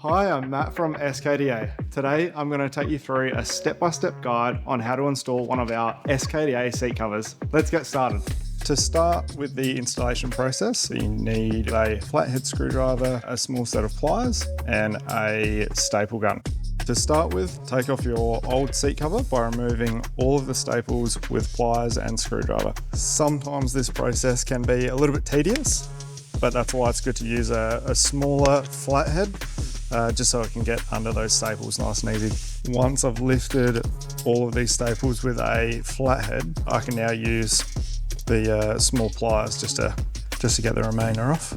Hi, I'm Matt from SKDA. Today, I'm going to take you through a step-by-step guide on how to install one of our SKDA seat covers. Let's get started. To start with the installation process, you need a flathead screwdriver, a small set of pliers, and a staple gun. To start with, take off your old seat cover by removing all of the staples with pliers and screwdriver. Sometimes this process can be a little bit tedious, but that's why it's good to use a smaller flathead, just so it can get under those staples nice and easy. Once I've lifted all of these staples with a flathead, I can now use the small pliers just to get the remainder off.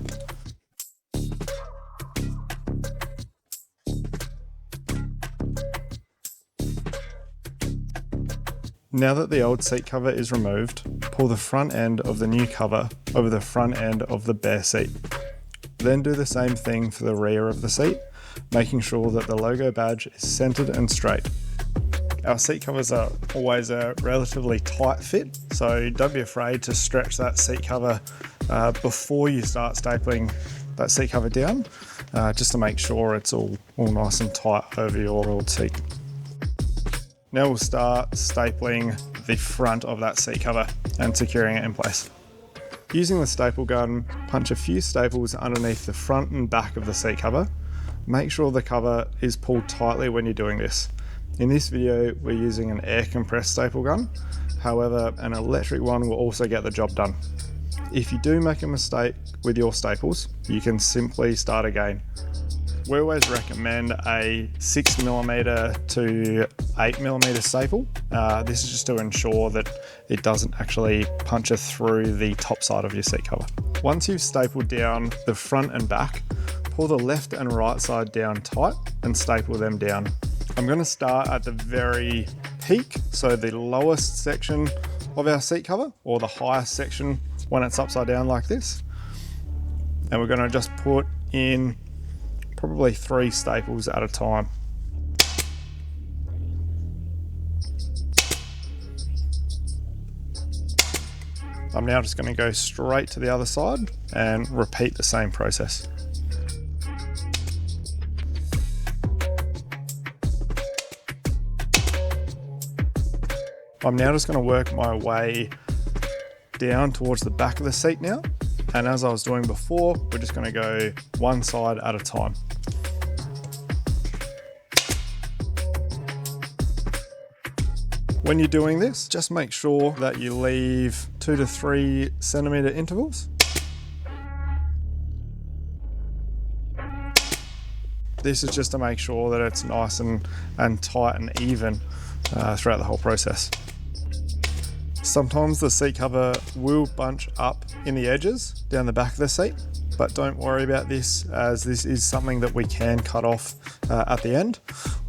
Now that the old seat cover is removed, pull the front end of the new cover over the front end of the bare seat. Then do the same thing for the rear of the seat, making sure that the logo badge is centered and straight. Our seat covers are always a relatively tight fit, so don't be afraid to stretch that seat cover before you start stapling that seat cover down, just to make sure it's all nice and tight over your old seat. Now we'll start stapling the front of that seat cover and securing it in place. Using the staple gun, punch a few staples underneath the front and back of the seat cover. Make sure the cover is pulled tightly when you're doing this. In this video, we're using an air compressed staple gun. However, an electric one will also get the job done. If you do make a mistake with your staples, you can simply start again. We always recommend a 6mm to 8mm staple. This is just to ensure that it doesn't actually puncture through the top side of your seat cover. Once you've stapled down the front and back, pull the left and right side down tight and staple them down. I'm going to start at the very peak, so the lowest section of our seat cover, or the highest section when it's upside down like this. And we're going to just put in probably 3 staples at a time. I'm now just going to go straight to the other side and repeat the same process. I'm now just going to work my way down towards the back of the seat now. And as I was doing before, we're just going to go one side at a time. When you're doing this, just make sure that you leave 2 to 3 centimeter intervals. This is just to make sure that it's nice and tight and even throughout the whole process. Sometimes the seat cover will bunch up in the edges down the back of the seat, but don't worry about this, as this is something that we can cut off at the end,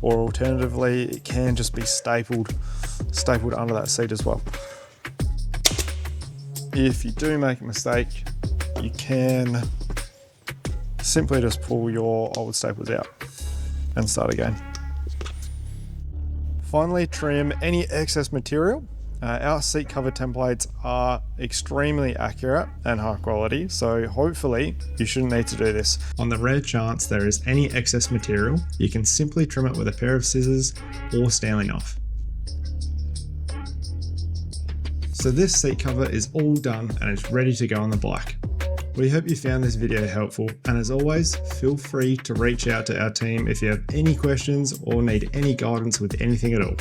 or alternatively it can just be stapled under that seat as well. If you do make a mistake, you can simply just pull your old staples out and start again. Finally, trim any excess material. Our seat cover templates are extremely accurate and high quality, so hopefully you shouldn't need to do this. On the rare chance there is any excess material, you can simply trim it with a pair of scissors or Stanley knife. So this seat cover is all done and it's ready to go on the bike. We hope you found this video helpful, and as always, feel free to reach out to our team if you have any questions or need any guidance with anything at all.